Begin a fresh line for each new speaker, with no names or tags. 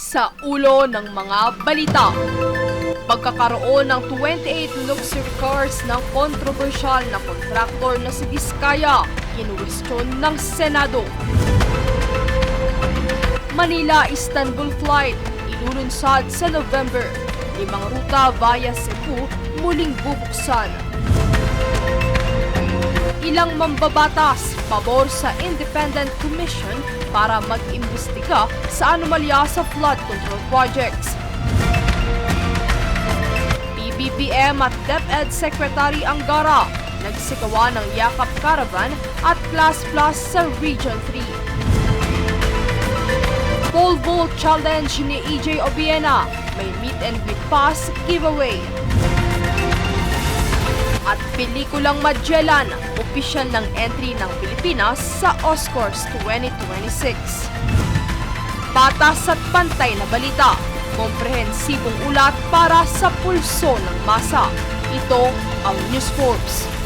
Sa ulo ng mga balita, pagkakaroon ng 28 luxury cars ng kontrobersyal na kontraktor na si Diskaya, kinuwestiyon ng Senado. Manila-Istanbul flight, ilulunsad sa November. 5 ruta via Cebu muling bubuksan. Ilang mambabatas pabor sa Independent Commission para mag-imbestiga sa anomalya sa flood control projects. PBBM at DepEd Secretary Angara nagsagawa ng Yakap Caravan at Class Plus sa Region 3. Pole vault challenge ni EJ Obiena, may meet and greet pass giveaway. At pelikulang Magellan, opisyal ng entry ng Pilipinas sa Oscars 2026. Patas at pantay na balita, komprehensibong ulat para sa pulso ng masa. Ito ang News Forbes.